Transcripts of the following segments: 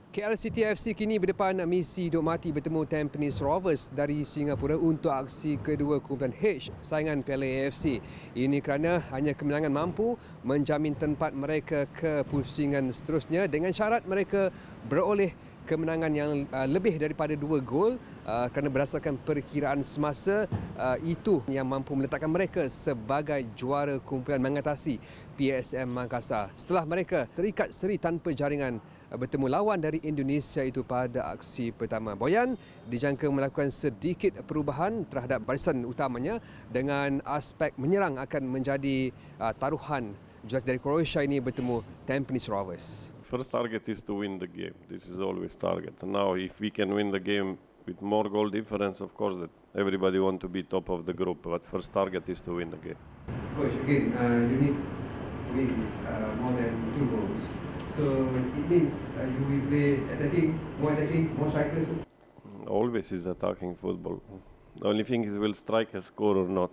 KL City FC kini berdepan misi duk mati bertemu Tampines Rovers dari Singapura untuk aksi kedua kumpulan H saingan Piala AFC. Ini kerana hanya kemenangan mampu menjamin tempat mereka ke pusingan seterusnya dengan syarat mereka beroleh kemenangan yang lebih daripada 2 gol kerana berdasarkan perkiraan semasa itu yang mampu meletakkan mereka sebagai juara kumpulan mengatasi PSM Makassar setelah mereka terikat seri tanpa jaringan bertemu lawan dari Indonesia itu pada aksi pertama. Boyan dijangka melakukan sedikit perubahan terhadap barisan utamanya dengan aspek menyerang akan menjadi taruhan juara dari Croatia ini bertemu Tampines Rovers. First target is to win the game. This is always target. And now if we can win the game with more goal difference, of course that everybody want to be top of the group, but first target is to win the game. Coach, again, you need to win more than 2 goals. So it means you will play attacking, more strikers? Always is attacking football. The only thing is will striker score or not.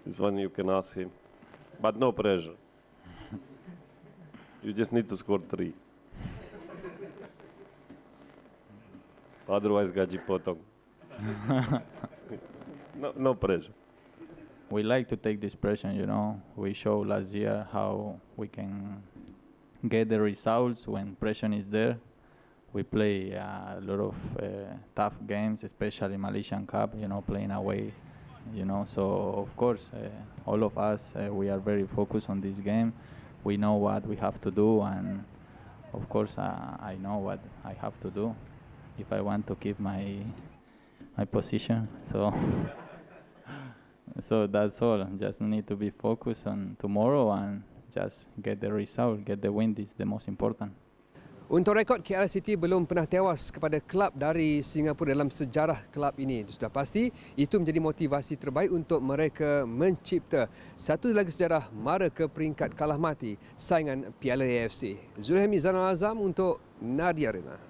This one you can ask him. But no pressure. You just need to score 3. Otherwise, gaji potong. No pressure. We like to take this pressure, you know. We showed last year how we can get the results when pressure is there. We play a lot of tough games, especially Malaysian Cup, you know, playing away, you know. So, of course, all of us, we are very focused on this game. We know what we have to do, and of course, I know what I have to do if I want to keep my position. So that's all. Just need to be focused on tomorrow and just get the result, get the win. This is the most important. Untuk rekod, KL City belum pernah tewas kepada kelab dari Singapura dalam sejarah kelab ini. Sudah pasti itu menjadi motivasi terbaik untuk mereka mencipta satu lagi sejarah mara ke peringkat kalah mati saingan Piala AFC. Zulhami Zainal Azam untuk Nadia Arena.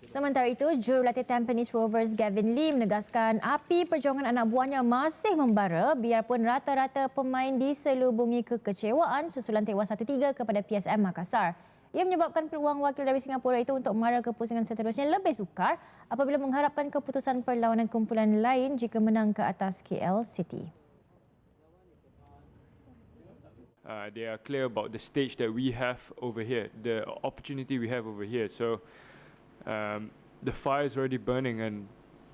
Sementara itu, jurulatih Tampines Rovers Gavin Lee menegaskan api perjuangan anak buahnya masih membara biarpun rata-rata pemain diselubungi kekecewaan susulan tewas 1-3 kepada PSM Makassar. Ia menyebabkan peluang wakil dari Singapura itu untuk mara ke pusingan seterusnya lebih sukar apabila mengharapkan keputusan perlawanan kumpulan lain jika menang ke atas KL City. They are clear about the stage that we have over here, the opportunity we have over here. So the fire is already burning,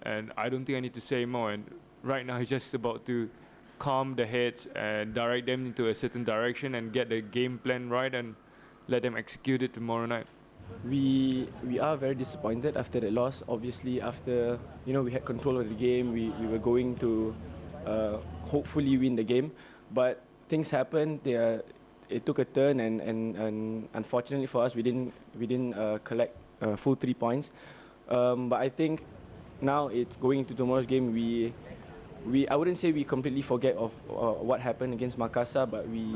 and I don't think I need to say more. And right now, it's just about to calm the heads and direct them into a certain direction and get the game plan right and let them execute it tomorrow night. We are very disappointed after the loss. Obviously, after we had control of the game, we were going to hopefully win the game, but things happened. It took a turn, and unfortunately for us, we didn't collect full 3 points. But I think now it's going into tomorrow's game. I wouldn't say we completely forget of what happened against Makassar, but we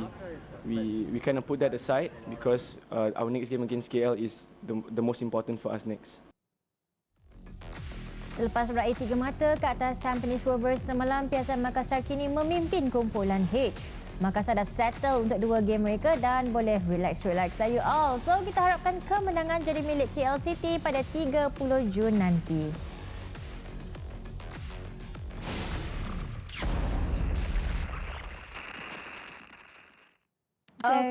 kind of put that aside because our next game against KL is the most important for us next. Selepas meraih 3 mata ke atas Tampines Rovers semalam, PSM Makassar kini memimpin kumpulan H. Makassar dah settle untuk 2 game mereka dan boleh relax lah you all. So kita harapkan kemenangan jadi milik KL City pada 30 Jun nanti.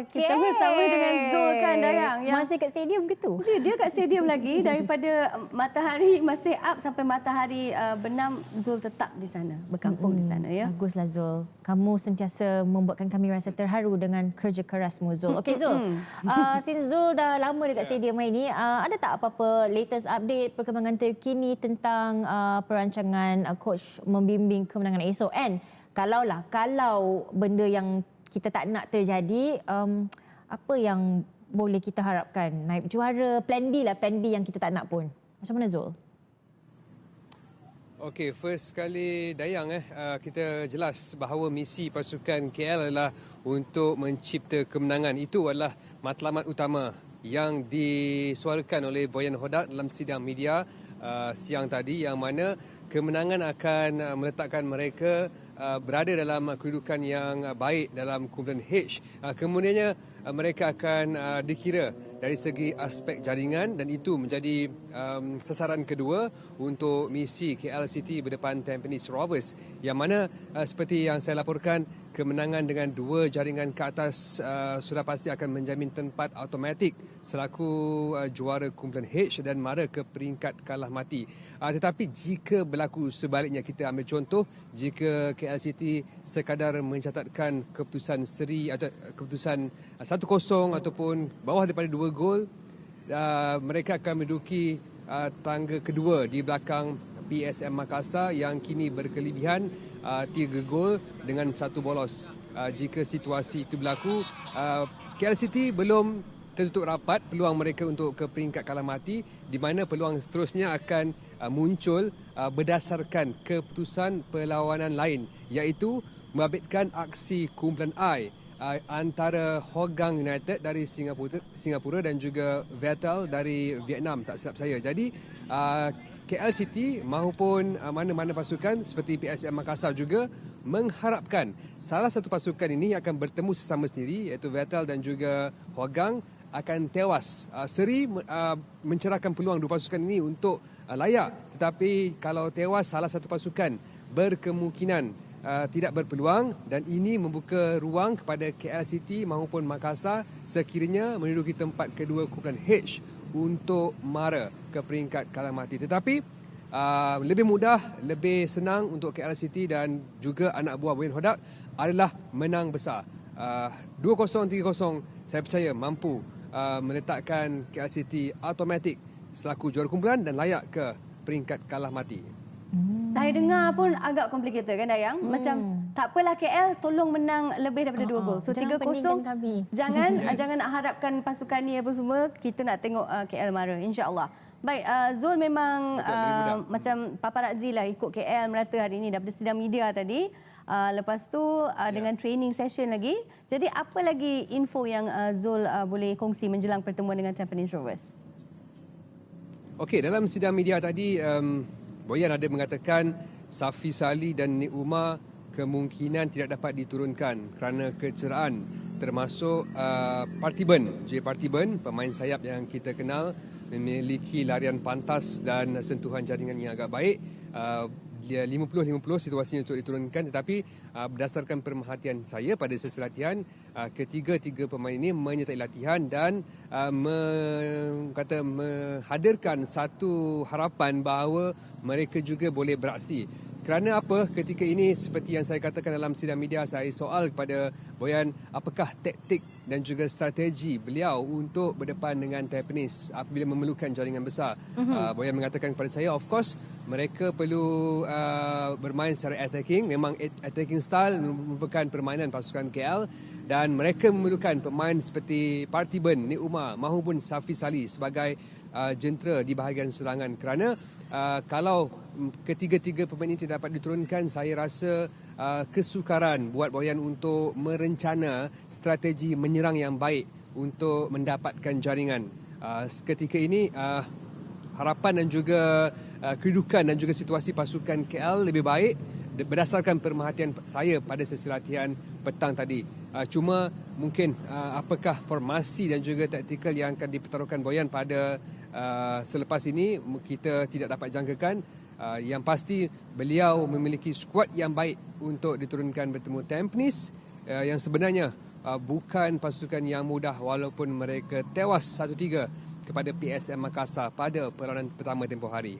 Kita bersama dengan Zul kan, Dayang. Masih kat stadium ke tu? Dia kat stadium lagi. Daripada matahari masih up sampai matahari benam, Zul tetap di sana, berkampung di sana. Ya. Baguslah Zul. Kamu sentiasa membuatkan kami rasa terharu dengan kerja kerasmu Zul. Okey Zul, since Zul dah lama dekat stadium ini, ada tak apa-apa latest update, perkembangan terkini tentang perancangan coach membimbing kemenangan esok? And kalau benda yang kita tak nak terjadi, apa yang boleh kita harapkan? Naib juara, plan B yang kita tak nak pun. Macam mana Zul? Okey, first sekali Dayang, kita jelas bahawa misi pasukan KL adalah untuk mencipta kemenangan. Itu adalah matlamat utama yang disuarakan oleh Boyan Hodak dalam sidang media siang tadi, yang mana kemenangan akan meletakkan mereka berada dalam kedudukan yang baik dalam kumpulan H. Kemudiannya mereka akan dikira dari segi aspek jaringan dan itu menjadi sasaran kedua untuk misi KL City berdepan Tampines Rovers yang mana seperti yang saya laporkan kemenangan dengan 2 jaringan ke atas sudah pasti akan menjamin tempat automatik selaku juara kumpulan H dan mara ke peringkat kalah mati. Tetapi jika berlaku sebaliknya, kita ambil contoh jika KL City sekadar mencatatkan keputusan seri atau keputusan 1-0 ataupun bawah daripada 2 gol, mereka akan menduduki tangga kedua di belakang PSM Makassar yang kini berkelebihan 3 gol dengan 1 bolos. Jika situasi itu berlaku, KL City belum tertutup rapat peluang mereka untuk ke peringkat kalah mati, di mana peluang seterusnya akan muncul berdasarkan keputusan perlawanan lain, iaitu membabitkan aksi kumpulan I antara Hougang United dari Singapura dan juga Vettel dari Vietnam, tak silap saya. Jadi KL City maupun mana-mana pasukan seperti PSM Makassar juga mengharapkan salah satu pasukan ini akan bertemu sesama sendiri, iaitu Vettel dan juga Hougang akan tewas. Seri mencerahkan peluang 2 pasukan ini untuk layak, tetapi kalau tewas salah satu pasukan berkemungkinan tidak berpeluang dan ini membuka ruang kepada KL City maupun Makassar sekiranya menduduki tempat kedua kumpulan H untuk mara ke peringkat kalah mati. Tetapi lebih mudah, lebih senang untuk KL City dan juga anak buah Boyan Hodak adalah menang besar. 2-0, 3-0 saya percaya mampu meletakkan KL City automatik selaku juara kumpulan dan layak ke peringkat kalah mati. Saya dengar pun agak complicated kan Dayang? Macam tak apalah KL tolong menang lebih daripada 2 gol. So 3-0. Jangan nak harapkan pasukan ni apa semua. Kita nak tengok KL mara insya-Allah. Baik, Zul memang macam paparazzi lah ikut KL merata hari ini daripada sidang media tadi. Lepas tu dengan training session lagi. Jadi apa lagi info yang Zul boleh kongsi menjelang pertemuan dengan Tampines Rovers? Okey, dalam sidang media tadi Boyan ada mengatakan Safi Salih dan Nik Umar kemungkinan tidak dapat diturunkan kerana kecederaan, termasuk Parthiban. J. Parthiban, pemain sayap yang kita kenal, memiliki larian pantas dan sentuhan jaringan yang agak baik. Dia 50-50 situasinya untuk diturunkan, tetapi berdasarkan pemerhatian saya pada sesi latihan, ketiga-tiga pemain ini menyertai latihan dan menghadirkan satu harapan bahawa mereka juga boleh beraksi. Kerana apa? Ketika ini seperti yang saya katakan dalam sidang media, saya soal kepada Boyan apakah taktik dan juga strategi beliau untuk berdepan dengan Tampines apabila memerlukan jaringan besar. Boyan mengatakan kepada saya, of course mereka perlu bermain secara attacking. Memang attacking style merupakan permainan pasukan KL dan mereka memerlukan pemain seperti Parthiban, Nik Umar maupun Safi Salih sebagai jentera di bahagian serangan. Kerana kalau ketiga-tiga pemain ini tidak dapat diturunkan, saya rasa kesukaran buat Boyan untuk merencana strategi menyerang yang baik untuk mendapatkan jaringan. Ketika ini harapan dan juga kedudukan dan juga situasi pasukan KL lebih baik berdasarkan pemerhatian saya pada sesi latihan petang tadi. Cuma mungkin apakah formasi dan juga taktikal yang akan dipertaruhkan Boyan pada selepas ini kita tidak dapat jangkakan. Yang pasti beliau memiliki skuad yang baik untuk diturunkan bertemu Tampines yang sebenarnya bukan pasukan yang mudah walaupun mereka tewas 1-3 kepada PSM Makassar pada perlawanan pertama tempoh hari.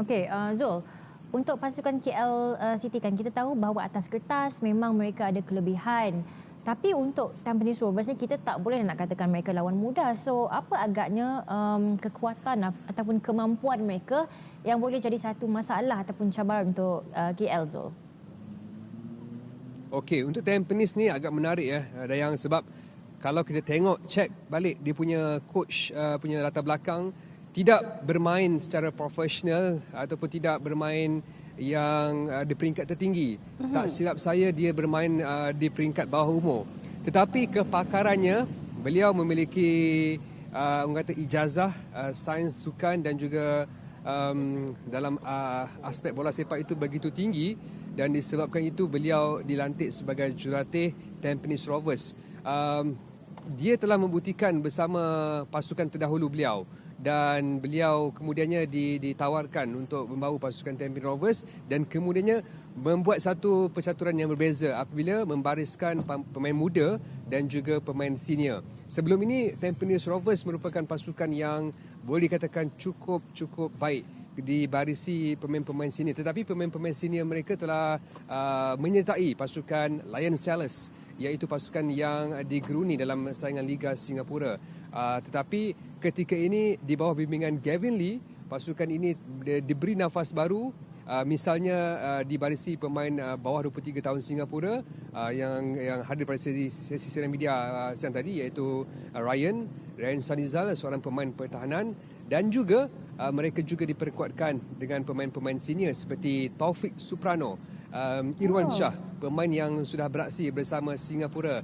Okey, Zul, untuk pasukan KL City kan kita tahu bahawa atas kertas memang mereka ada kelebihan. Tapi untuk Tampines Rovers ni kita tak boleh nak katakan mereka lawan mudah. So apa agaknya kekuatan ataupun kemampuan mereka yang boleh jadi satu masalah ataupun cabaran untuk KL, Zul? Okey, untuk Tampines ni agak menarik ya, Dayang, sebab kalau kita tengok check balik dia punya coach punya latar belakang, tidak bermain secara profesional ataupun tidak bermain yang di peringkat tertinggi. Tak silap saya dia bermain di peringkat bawah umur. Tetapi kepakarannya, beliau memiliki orang kata ijazah sains sukan dan juga dalam aspek bola sepak itu begitu tinggi dan disebabkan itu beliau dilantik sebagai jurulatih Tampines Rovers. dia telah membuktikan bersama pasukan terdahulu beliau dan beliau kemudiannya ditawarkan untuk membawa pasukan Tampines Rovers dan kemudiannya membuat satu percaturan yang berbeza apabila membariskan pemain muda dan juga pemain senior. Sebelum ini Tampines Rovers merupakan pasukan yang boleh dikatakan cukup baik dibarisi pemain-pemain senior, tetapi pemain-pemain senior mereka telah menyertai pasukan Lion Sailors, iaitu pasukan yang digeruni dalam saingan Liga Singapura. Tetapi ketika ini di bawah bimbingan Gavin Lee, pasukan ini diberi nafas baru. Misalnya dibarisi pemain bawah 23 tahun Singapura yang hadir pada sesi siaran media siang tadi, iaitu Ryan Sanizal, seorang pemain pertahanan, dan juga mereka juga diperkuatkan dengan pemain-pemain senior seperti Taufik Suprano, Irwan Shah, pemain yang sudah beraksi bersama Singapura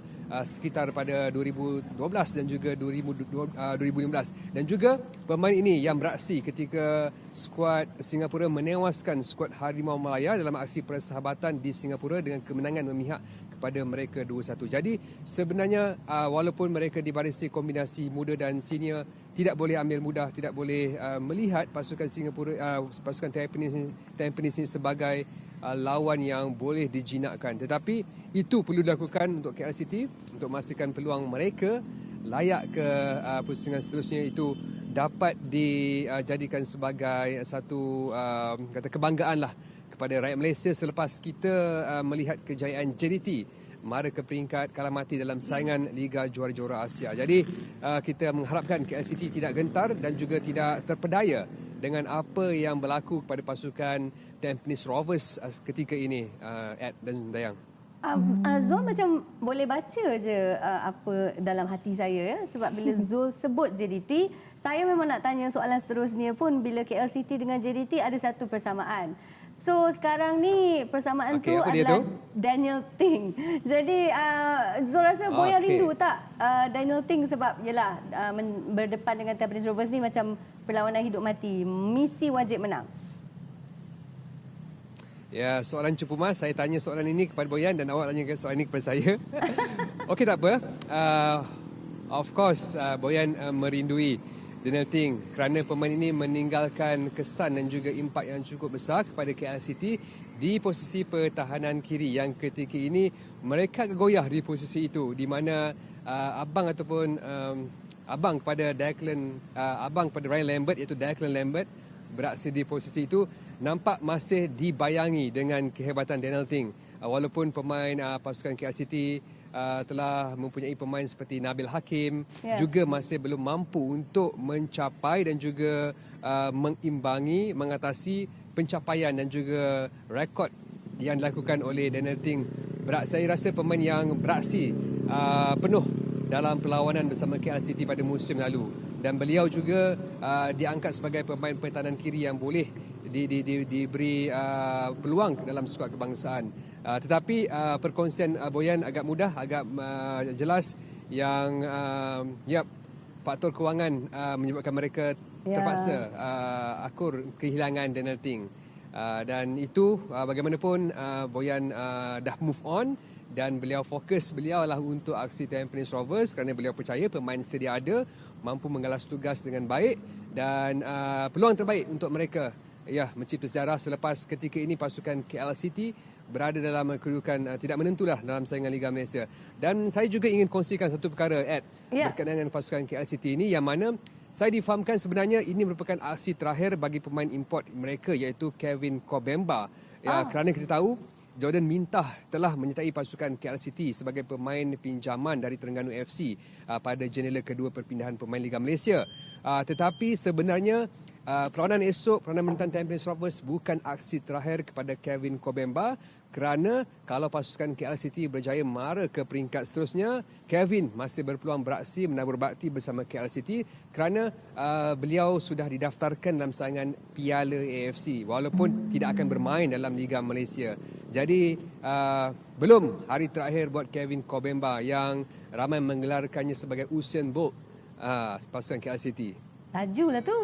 sekitar pada 2012 dan juga 2015, dan juga pemain ini yang beraksi ketika skuad Singapura menewaskan skuad Harimau Malaya dalam aksi persahabatan di Singapura dengan kemenangan memihak kepada mereka 2-1. Jadi sebenarnya walaupun mereka dibarisi kombinasi muda dan senior, tidak boleh ambil mudah, tidak boleh melihat pasukan Singapura, pasukan Tampines ini sebagai lawan yang boleh dijinakkan. Tetapi itu perlu dilakukan untuk KL City untuk memastikan peluang mereka layak ke pusingan seterusnya itu dapat dijadikan sebagai satu kata kebanggaan lah kepada rakyat Malaysia selepas kita melihat kejayaan JDT mara ke peringkat kalah mati dalam saingan Liga Juara-Juara Asia. Jadi kita mengharapkan KL City tidak gentar dan juga tidak terpedaya dengan apa yang berlaku kepada pasukan Tampines Rovers ketika ini, Ed dan Dayang. Zul macam boleh baca je apa dalam hati saya, ya. Sebab bila Zul sebut JDT, saya memang nak tanya soalan seterusnya pun bila KL City dengan JDT ada satu persamaan. So sekarang ni persamaan tu adalah Daniel Ting. Jadi Zul rasa Boyan rindu tak Daniel Ting sebab yelah berdepan dengan Tampines Rovers ni macam perlawanan hidup mati, misi wajib menang. Ya, soalan cupu mas, saya tanya soalan ini kepada Boyan dan awak tanya soalan ini kepada saya. Okey, tak apa. Of course, Boyan merindui Daniel Ting kerana pemain ini meninggalkan kesan dan juga impak yang cukup besar kepada KL City di posisi pertahanan kiri yang ketika ini mereka goyah di posisi itu, di mana abang kepada Ryan Lambert, iaitu Declan Lambert beraksi di posisi itu, nampak masih dibayangi dengan kehebatan Daniel Ting. Walaupun pemain pasukan KL City telah mempunyai pemain seperti Nabil Hakim, juga masih belum mampu untuk mencapai dan juga mengimbangi, mengatasi pencapaian dan juga rekod yang dilakukan oleh Daniel Ting. Saya rasa pemain yang beraksi penuh dalam perlawanan bersama KL City pada musim lalu, dan beliau juga diangkat sebagai pemain pertahanan kiri yang boleh diberi peluang dalam skuad kebangsaan. Tetapi perkongsian Boyan agak mudah, agak jelas yang faktor kewangan menyebabkan mereka terpaksa akur kehilangan Daniel Ting. Dan itu bagaimanapun Boyan dah move on dan beliau fokus beliau lah untuk aksi Tampines Rovers kerana beliau percaya pemain sedia ada, mampu mengalas tugas dengan baik dan peluang terbaik untuk mereka mencipta sejarah selepas ketika ini pasukan KL City berada dalam kedudukan tidak menentulah dalam saingan Liga Malaysia. Dan saya juga ingin kongsikan satu perkara, Ed, berkaitan dengan pasukan KL City ini, yang mana saya difahamkan sebenarnya ini merupakan aksi terakhir bagi pemain import mereka, iaitu Kevin Kobemba. Kerana kita tahu Jordan Mintah telah menyertai pasukan KL City sebagai pemain pinjaman dari Terengganu FC pada jendela kedua perpindahan pemain Liga Malaysia. Tetapi sebenarnya perlawanan esok, perlawanan menentang Tampines Rovers bukan aksi terakhir kepada Kevin Kobemba, kerana kalau pasukan KL City berjaya mara ke peringkat seterusnya, Kevin masih berpeluang beraksi menabur bakti bersama KL City kerana beliau sudah didaftarkan dalam saingan Piala AFC walaupun tidak akan bermain dalam Liga Malaysia. Jadi belum hari terakhir buat Kevin Kobemba yang ramai menggelarkannya sebagai Usain Bolt pasukan KL City. Tajulah tu.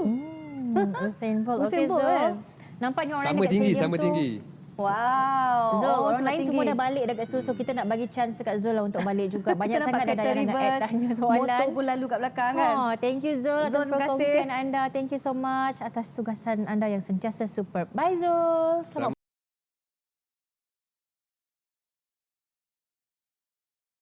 Usain Bolt. Okey, Zul. Nampaknya orang sama dekat tinggi, stadium sama tu, tinggi. Wow. Zul, orang lain tinggi. semua dah balik dekat studio. So kita nak bagi chance dekat Zul lah untuk balik juga. Banyak Kita sangat nampak ada kereta yang nak reverse, tanya soalan. motor pun lalu kat belakang kan. Oh, thank you Zul atas Zul, terima kasih. perkongsian anda. Thank you so much atas tugasan anda yang sentiasa superb. Bye Zul. Selamat